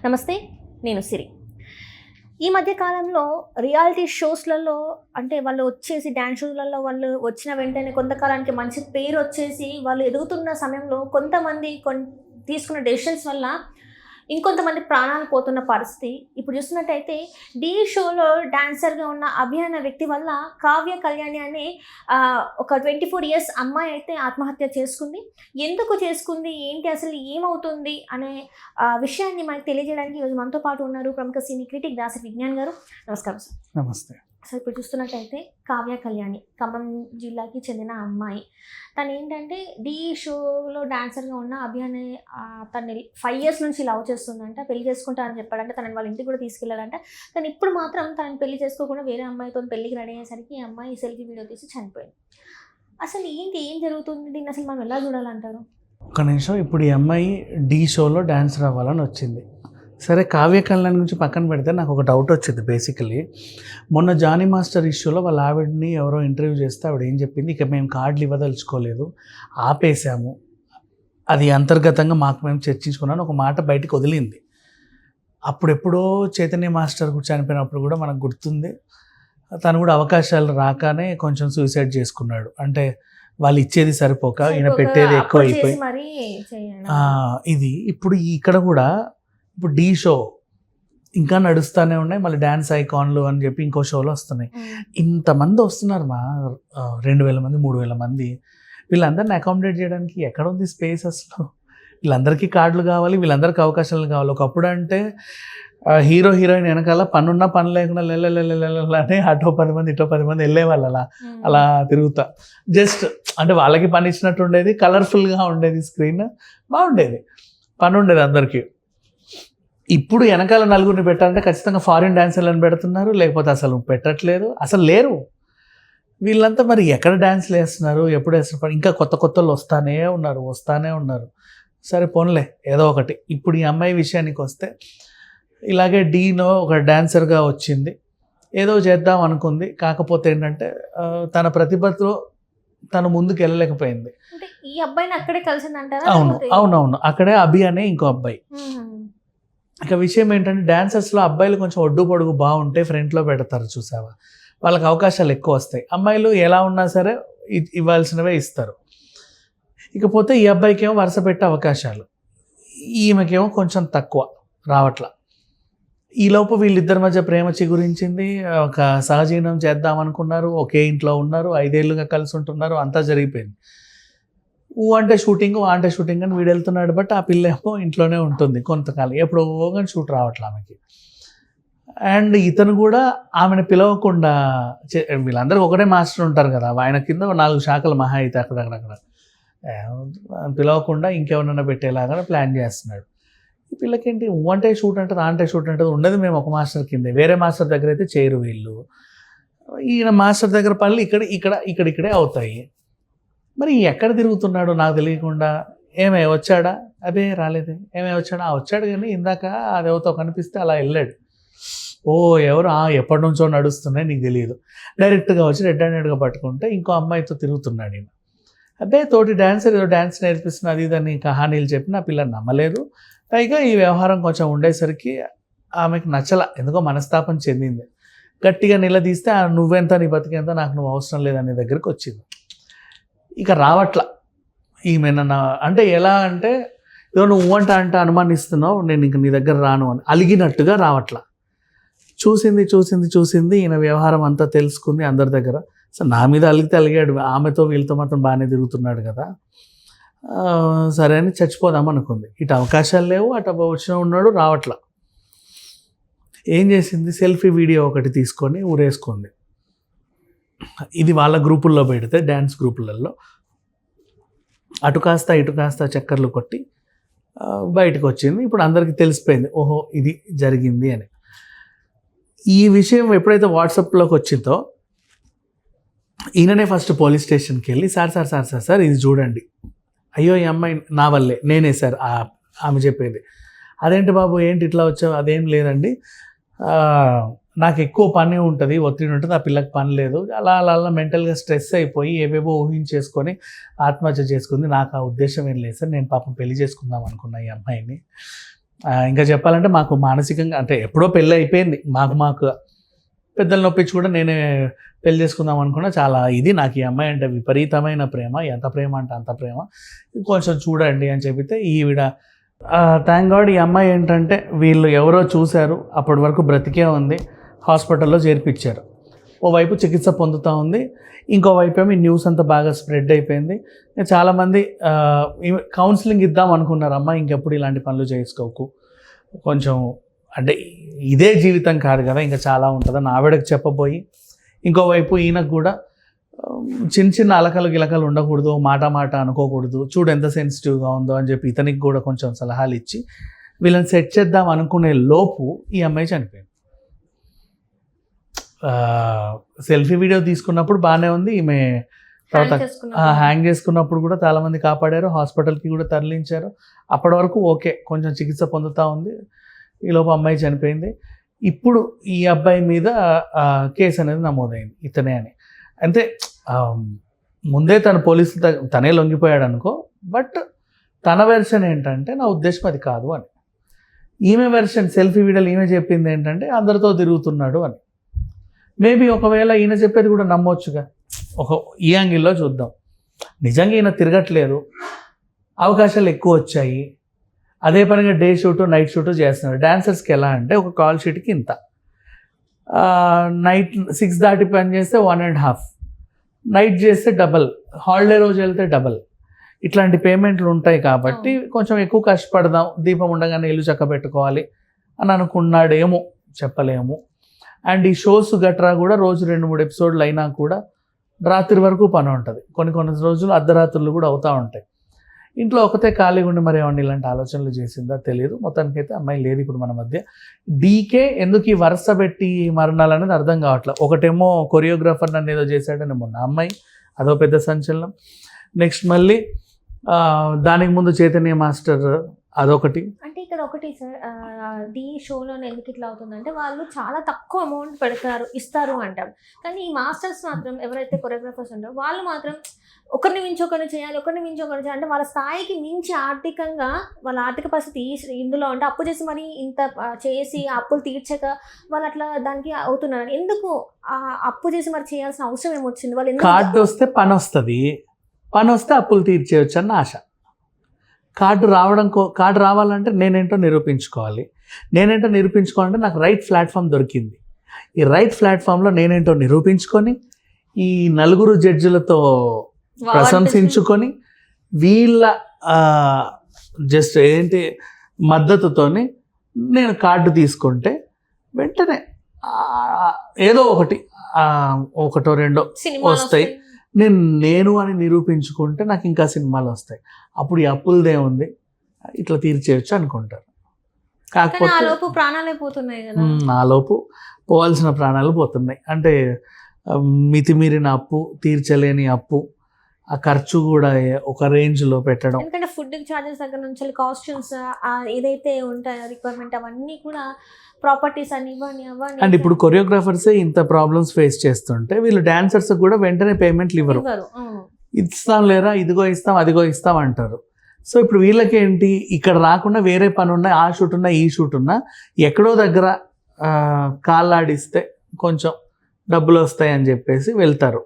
నమస్తే, నేను సిరి. ఈ మధ్య కాలంలో రియాలిటీ షోస్‌లలో అంటే వాళ్ళు వచ్చేసి డాన్స్ షోలలో వాళ్ళు వచ్చిన వెంటనే కొంతకాలానికి మంచి పేరు వచ్చేసి వాళ్ళు ఎదుగుతున్న సమయంలో కొంతమంది తీసుకున్న డెసిషన్స్ వల్ల ఇంకొంతమంది ప్రాణాలు పోతున్న పరిస్థితి. ఇప్పుడు చూస్తున్నట్టయితే 'ఢీ' షోలో డాన్సర్‌గా ఉన్న అభి అనే వ్యక్తి వల్ల కావ్య కళ్యాణి అనే ఒక 24 ఇయర్స్ అమ్మాయి అయితే ఆత్మహత్య చేసుకుంది. ఎందుకు చేసుకుంది? ఏంటి అసలు ఏమవుతుంది? అనే విషయాన్ని మనకు తెలియజేయడానికి ఈరోజు మనతో పాటు ఉన్నారు ప్రముఖ సినీ క్రిటిక్ దాసరి విజ్ఞాన్ గారు. నమస్కారం సార్. నమస్తే. సో ఇప్పుడు చూస్తున్నట్టయితే కావ్య కళ్యాణి ఖమ్మం జిల్లాకి చెందిన అమ్మాయి. తను ఏంటంటే 'ఢీ' షోలో డాన్సర్గా ఉన్న అభి అనే తన్ని 5 ఇయర్స్ నుంచి లవ్ చేస్తుందంట. పెళ్లి చేసుకుంటా అని చెప్పాడంట. తనని వాళ్ళ ఇంటికి కూడా తీసుకెళ్ళాడంట. కానీ ఇప్పుడు మాత్రం తనని పెళ్లి చేసుకోకుండా వేరే అమ్మాయితో పెళ్లికి రెడీ అయ్యేసరికి ఈ అమ్మాయి సెల్ఫీ వీడియో తీసి చనిపోయింది. అసలు ఏం జరుగుతుంది? దీన్ని అసలు మనం ఎలా చూడాలంటారు? ఒక నిమిషం. ఇప్పుడు ఈ అమ్మాయి 'ఢీ' షోలో డాన్సర్ అవ్వాలని వచ్చింది. సరే, కావ్య కళ్యాణ్ గురించి పక్కన పెడితే నాకు ఒక డౌట్ వచ్చింది. బేసికలీ మొన్న జానీ మాస్టర్ ఇష్యూలో వాళ్ళ ఆవిడని ఎవరో ఇంటర్వ్యూ చేస్తే ఆవిడ ఏం చెప్పింది, ఇక మేము కార్డులు ఇవ్వదలుచుకోలేదు, ఆపేసాము, అది అంతర్గతంగా మాకు మేము చర్చించుకున్నాను ఒక మాట బయటకు వదిలింది. అప్పుడెప్పుడో చైతన్య మాస్టర్ చనిపోయినప్పుడు కూడా మనకు గుర్తుంది, తను కూడా అవకాశాలు రాగానే కొంచెం సూసైడ్ చేసుకున్నాడు. అంటే వాళ్ళు ఇచ్చేది సరిపోక ఈయన పెట్టేది ఎక్కువ అయిపోయి ఇది. ఇప్పుడు ఇక్కడ కూడా ఇప్పుడు 'ఢీ' షో ఇంకా నడుస్తూనే ఉన్నాయి. మళ్ళీ డ్యాన్స్ ఐకాన్లు అని చెప్పి ఇంకో షోలు వస్తున్నాయి. ఇంతమంది వస్తున్నారు, 2000 మంది 3000 మంది. వీళ్ళందరినీ అకామిడేట్ చేయడానికి ఎక్కడ ఉంది స్పేస్ అసలు? వీళ్ళందరికీ కార్డులు కావాలి, వీళ్ళందరికీ అవకాశాలు కావాలి. ఒకప్పుడు అంటే హీరో హీరోయిన్ వెనకాల పనున్నా పని లేకుండా అని అటో 10 మంది ఇటో 10 మంది వెళ్ళేవాళ్ళు అలా తిరుగుతా. జస్ట్ అంటే వాళ్ళకి పని ఇచ్చినట్టు ఉండేది, కలర్ఫుల్గా ఉండేది, స్క్రీన్ బాగుండేది, పని ఉండేది అందరికీ. ఇప్పుడు వెనకాల నలుగురిని పెట్టాలంటే ఖచ్చితంగా ఫారిన్ డాన్సర్లను పెడుతున్నారు, లేకపోతే అసలు పెట్టట్లేదు, అసలు లేరు. వీళ్ళంతా మరి ఎక్కడ డాన్స్లు వేస్తున్నారు, ఎప్పుడు వేస్తున్నారు? ఇంకా కొత్త వాళ్ళు వస్తానే ఉన్నారు. సరే పోన్లే, ఏదో ఒకటి. ఇప్పుడు ఈ అమ్మాయి విషయానికి వస్తే ఇలాగే 'ఢీ'లో ఒక డాన్సర్గా వచ్చింది, ఏదో చేద్దాం అనుకుంది. కాకపోతే ఏంటంటే తన ప్రతిభతో తను ముందుకు వెళ్ళలేకపోయింది. ఈ అబ్బాయిని అక్కడే కలిసిందంటారా? అవునవును, అక్కడే అభి అనే ఇంకో అబ్బాయి. ఇక విషయం ఏంటంటే డాన్సర్స్లో అబ్బాయిలు కొంచెం ఒడ్డు పొడుగు బాగుంటే ఫ్రంట్లో పెడతారు, చూసావా? వాళ్ళకి అవకాశాలు ఎక్కువ వస్తాయి. అమ్మాయిలు ఎలా ఉన్నా సరే ఇవ్వాల్సినవే ఇస్తారు. ఇకపోతే ఈ అబ్బాయికి ఏమో వరుస పెట్టే అవకాశాలు, ఈమెకేమో కొంచెం తక్కువ రావట్లా. ఈలోపు వీళ్ళిద్దరి మధ్య ప్రేమ చిగురించింది, ఒక సహజీవనం చేద్దాం అనుకున్నారు, ఒకే ఇంట్లో ఉన్నారు, 5 ఏళ్ళుగా కలిసి ఉంటున్నారు, అంతా జరిగిపోయింది. అంటే షూటింగ్ అని వీడు వెళ్తున్నాడు. బట్ ఆ పిల్ల ఏమో ఇంట్లోనే ఉంటుంది కొంతకాలం, ఎప్పుడు కానీ షూట్ రావట్లే ఆమెకి. అండ్ ఇతను కూడా ఆమెను పిలవకుండా, వీళ్ళందరికీ ఒకటే మాస్టర్ ఉంటారు కదా, ఆయన కింద 4 శాఖలు మహా అయితే అక్కడక్కడ పిలవకుండా ఇంకెవరన్నా పెట్టేలాగా ప్లాన్ చేస్తున్నాడు. ఈ పిల్లకేంటి అంటే షూట్ అంటది ఉండదు, మేము ఒక మాస్టర్ కిందే, వేరే మాస్టర్ దగ్గర అయితే చేయరు వీళ్ళు. ఈయన మాస్టర్ దగ్గర పనులు ఇక్కడే అవుతాయి. మరి ఎక్కడ తిరుగుతున్నాడు నాకు తెలియకుండా? వచ్చాడా? అదే రాలేదే. వచ్చాడు కానీ ఇందాక అదేవతో కనిపిస్తే అలా వెళ్ళాడు. ఎవరు ఎప్పటి నుంచో నడుస్తున్నాయి, నీకు తెలియదు. డైరెక్ట్గా వచ్చి రెడ్ హ్యాండెడ్గా పట్టుకుంటే ఇంకో అమ్మాయితో తిరుగుతున్నాడు ఈయన. తోటి డాన్సర్ ఏదో డాన్స్ నేర్పిస్తున్నా అది ఇదని కహానీలు చెప్పిన ఆ పిల్లని నమ్మలేదు. పైగా ఈ వ్యవహారం కొంచెం ఉండేసరికి ఆమెకు నచ్చల, ఎందుకో మనస్తాపం చెందింది. గట్టిగా నిలదీస్తే నువ్వెంత, నీ బతికెంత, నాకు నువ్వు అవసరం లేదనే దగ్గరికి వచ్చింది. ఇక రావట్లా ఈమె. అంటే ఎలా అంటే ఏదో నువ్వు అంటే అనుమానిస్తున్నావు, నేను ఇంక నీ దగ్గర రాను అని అలిగినట్టుగా రావట్లా. చూసింది ఈయన వ్యవహారం అంతా తెలుసుకుంది అందరి దగ్గర. సో నా మీద అలిగాడు, ఆమెతో వీళ్ళతో మాత్రం బాగానే తిరుగుతున్నాడు కదా, సరే అని చచ్చిపోదాం అనుకుంది. ఇటు అవకాశాలు లేవు, అటు వచ్చిన ఉన్నాడు, రావట్లా. ఏం చేసింది, సెల్ఫీ వీడియో ఒకటి తీసుకొని ఊరేసుకుంది. ఇది వాళ్ళ గ్రూపుల్లో పెడితే, డ్యాన్స్ గ్రూపులలో అటు కాస్త ఇటు కాస్త చక్కర్లు కొట్టి బయటకు వచ్చింది. ఇప్పుడు అందరికీ తెలిసిపోయింది, ఓహో ఇది జరిగింది అని. ఈ విషయం ఎప్పుడైతే వాట్సాప్లోకి వచ్చిందో ఈయననే ఫస్ట్ పోలీస్ స్టేషన్కి వెళ్ళి సార్ ఇది చూడండి, అయ్యో ఈ అమ్మాయి నా వల్లే, నేనే సార్ ఆమె చెప్పేది. అదేంటి బాబు ఏంటి ఇట్లా వచ్చావు? అదేం లేదండి, నాకు ఎక్కువ పని ఉంటుంది, ఒత్తిడి ఉంటుంది, ఆ పిల్లకి పని లేదు, అలా మెంటల్గా స్ట్రెస్ అయిపోయి ఏవేవో ఊహించేసుకొని ఆత్మహత్య చేసుకుంది. నాకు ఆ ఉద్దేశం ఏం లేదు సార్, నేను పాపం పెళ్లి చేసుకుందాం అనుకున్నా ఈ అమ్మాయిని, ఇంకా చెప్పాలంటే మాకు మానసికంగా అంటే ఎప్పుడో పెళ్ళి అయిపోయింది మాకు పెద్దలు నొప్పించి కూడా నేనే పెళ్లి చేసుకుందాం అనుకున్నా. చాలా ఇది నాకు ఈ అమ్మాయి అంటే విపరీతమైన ప్రేమ, ఎంత ప్రేమ అంటే అంత ప్రేమ, కొంచెం చూడండి అని చెప్పితే ఈవిడ థ్యాంక్ గాడ్ ఈ అమ్మాయి ఏంటంటే వీళ్ళు ఎవరో చూశారు, అప్పటి వరకు బ్రతికే ఉంది, హాస్పిటల్లో చేర్పించారు. ఓవైపు చికిత్స పొందుతూ ఉంది, ఇంకోవైపు ఏమో ఈ న్యూస్ అంతా బాగా స్ప్రెడ్ అయిపోయింది. చాలామంది కౌన్సిలింగ్ ఇద్దాం అనుకున్నారు, అమ్మ ఇంకెప్పుడు ఇలాంటి పనులు చేసుకోకు, కొంచెం అంటే ఇదే జీవితం కాదు కదా, ఇంకా చాలా ఉంటుందని ఆవిడకి చెప్పబోయి, ఇంకోవైపు ఈయనకు కూడా చిన్న చిన్న అలకలు గిలకలు ఉండకూడదు, మాట అనుకోకూడదు, చూడు ఎంత సెన్సిటివ్గా ఉందో అని చెప్పి ఇతనికి కూడా కొంచెం సలహాలు ఇచ్చి వీళ్ళని సెట్ చేద్దాం అనుకునే లోపు ఈ అమ్మాయి చనిపోయింది. సెల్ఫీ వీడియో తీసుకున్నప్పుడు బాగానే ఉంది, ఈమె తర్వాత హ్యాంగ్ చేసుకున్నప్పుడు కూడా చాలామంది కాపాడారు, హాస్పిటల్కి కూడా తరలించారు. అప్పటి వరకు ఓకే, కొంచెం చికిత్స పొందుతూ ఉంది, ఈలోపు అమ్మాయి చనిపోయింది. ఇప్పుడు ఈ అబ్బాయి మీద కేసు అనేది నమోదైంది, ఇతనే అని. అంటే ముందే తన పోలీసులు తనే లొంగిపోయాడు అనుకో, బట్ తన వెర్షన్ ఏంటంటే నా ఉద్దేశం అది కాదు అని. ఈమె వెర్షన్ సెల్ఫీ వీడియోలు ఈమె చెప్పింది ఏంటంటే అందరితో తిరుగుతున్నాడు అని. మేబీ ఒకవేళ ఈయన చెప్పేది కూడా నమ్మొచ్చుగా, ఈ యాంగిల్లో చూద్దాం. నిజంగా ఈయన తిరగట్లేదు, అవకాశాలు ఎక్కువ వచ్చాయి, అదే పనిగా డే షూటు నైట్ షూటు చేస్తున్నారు. డాన్సర్స్కి ఎలా అంటే ఒక కాల్ షీట్కి ఇంత, నైట్ 6 దాటి పని చేస్తే 1.5, నైట్ చేస్తే డబల్, హాలిడే రోజు వెళ్తే డబల్, ఇట్లాంటి పేమెంట్లు ఉంటాయి. కాబట్టి కొంచెం ఎక్కువ కష్టపడదాం, దీపం ఉండగానే ఇల్లు చక్కబెట్టుకోవాలి అని అనుకున్నాడేమో, చెప్పలేము. అండ్ ఈ షోస్ గట్రా కూడా రోజు 2-3 ఎపిసోడ్లు అయినా కూడా రాత్రి వరకు పని ఉంటుంది, కొన్ని రోజులు అర్ధరాత్రులు కూడా అవుతూ ఉంటాయి. ఇంట్లో ఒకతే ఖాళీగా ఉండి మరి ఏమన్నా ఇలాంటి ఆలోచనలు చేసిందా తెలియదు. మొత్తానికైతే అమ్మాయి లేదు ఇప్పుడు మన మధ్య. డీకే ఎందుకు ఈ వరుస పెట్టి మరణాలు అనేది అర్థం కావట్లేదు. ఒకటేమో కొరియోగ్రాఫర్ నన్ను ఏదో చేశాడని మొన్న అమ్మాయి, అదో పెద్ద సంచలనం. నెక్స్ట్ మళ్ళీ దానికి ముందు చైతన్య మాస్టర్, అదొకటి. అంటే ఇక్కడ ఒకటి సార్, ది షోలో ఎందుకు ఇట్లా అవుతుందంటే వాళ్ళు చాలా తక్కువ అమౌంట్ ఇస్తారు అంటారు, కానీ ఈ మాస్టర్స్ మాత్రం ఎవరైతే కొరియోగ్రాఫర్స్ ఉంటారో వాళ్ళు మాత్రం ఒకరిని మించి ఒకరిని చేయాలి అంటే వాళ్ళ స్థాయికి మించి ఆర్థికంగా వాళ్ళ ఆర్థిక పరిస్థితి ఇందులో అంటే అప్పు చేసి మరి ఇంత చేసి అప్పులు తీర్చక వాళ్ళు అట్లా దానికి అవుతున్నారు. ఎందుకు అప్పు చేసి మరి చేయాల్సిన అవసరం ఏమొచ్చింది? వాళ్ళు కార్డు వస్తే పని వస్తుంది, పని వస్తే అప్పులు తీర్చేయచ్చు అన్న ఆశ. కార్డు రావాలంటే నేనేంటో నిరూపించుకోవాలంటే నాకు రైట్ ప్లాట్ఫామ్ దొరికింది. ఈ రైట్ ప్లాట్ఫామ్లో నేనేంటో నిరూపించుకొని ఈ 4 జడ్జిలతో ప్రశంసించుకొని వీళ్ళ జస్ట్ మద్దతుతోని నేను కార్డు తీసుకుంటే వెంటనే ఏదో ఒకటో రెండో వస్తాయి. నేను అని నిరూపించుకుంటే నాకు ఇంకా సినిమాలు వస్తాయి. అప్పుడు ఈ అప్పులదే ఉంది, ఇట్లా తీర్చేయచ్చు అనుకుంటారు. కాకపోతే నాలోపు పోవాల్సిన ప్రాణాలు పోతున్నాయి. అంటే మితిమీరిన అప్పు, తీర్చలేని అప్పు, ఆ ఖర్చు కూడా ఒక రేంజ్లో పెట్టడం. ఎందుకంటే ఫుడ్ చార్జెస్ దగ్గర నుంచి కాస్ట్యూమ్స్ ఏదైతే ఉంటాయో రిక్వైర్మెంట్ అవన్నీ కూడా, ప్రాపర్టీస్ అని ఇవ్వండి అవన్నీ. అండ్ ఇప్పుడు కొరియోగ్రాఫర్సే ఇంత ప్రాబ్లమ్స్ ఫేస్ చేస్తుంటే వీళ్ళు డాన్సర్స్ కూడా వెంటనే పేమెంట్లు ఇవ్వరు. ఇస్తాం లేరా, ఇదిగో ఇస్తాం అదిగో ఇస్తాం అంటారు. సో ఇప్పుడు వీళ్ళకేంటి, ఇక్కడ రాకుండా వేరే పని ఉన్నా, ఆ షూట్ ఉన్నా ఈ షూట్ ఉన్నా ఎక్కడో దగ్గర కాళ్ళాడిస్తే కొంచెం డబ్బులు వస్తాయి అని చెప్పేసి వెళ్తారు.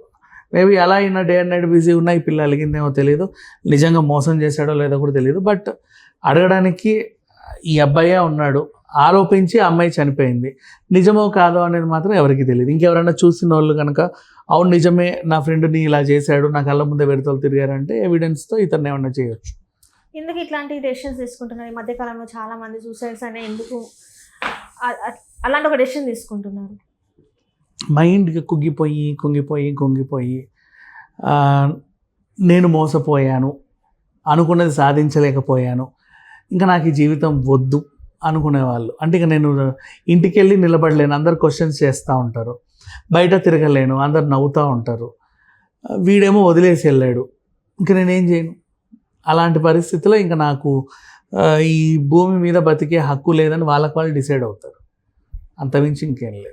మేబీ అలా అయినా డే అండ్ నైట్ బిజీ ఉన్నా ఈ పిల్ల అలిగిందేమో తెలియదు, నిజంగా మోసం చేశాడో లేదో కూడా తెలియదు. బట్ అడగడానికి ఈ అబ్బాయే ఉన్నాడు, ఆరోపించి అమ్మాయి చనిపోయింది. నిజమో కాదో అనేది మాత్రం ఎవరికి తెలియదు. ఇంకెవరైనా చూసిన వాళ్ళు కనుక అవును నిజమే నా ఫ్రెండ్ని ఇలా చేశాడు, నా కళ్ళ ముందే వెడతలు తిరిగారంటే ఎవిడెన్స్తో ఇతన్ని ఏమన్నా చేయొచ్చు. ఎందుకు ఇట్లాంటి డెసిషన్స్ తీసుకుంటున్నారు ఈ మధ్యకాలంలో? చాలా మంది సూసైడ్స్ అనే ఎందుకు అలాంటి ఒక డెసిషన్ తీసుకుంటున్నారు? మైండ్కి కుంగిపోయి నేను మోసపోయాను, అనుకున్నది సాధించలేకపోయాను, ఇంకా నాకు ఈ జీవితం వద్దు అనుకునేవాళ్ళు. అంటే ఇక నేను ఇంటికి వెళ్ళి నిలబడలేను, అందరు క్వశ్చన్స్ చేస్తూ ఉంటారు, బయట తిరగలేను, అందరు నవ్వుతూ ఉంటారు, వీడేమో వదిలేసి వెళ్ళాడు, ఇంకా నేనేం చేయను. అలాంటి పరిస్థితిలో ఇంకా నాకు ఈ భూమి మీద బతికే హక్కు లేదని వాళ్ళకి వాళ్ళు డిసైడ్ అవుతారు. అంతమించి ఇంకేం లేదు.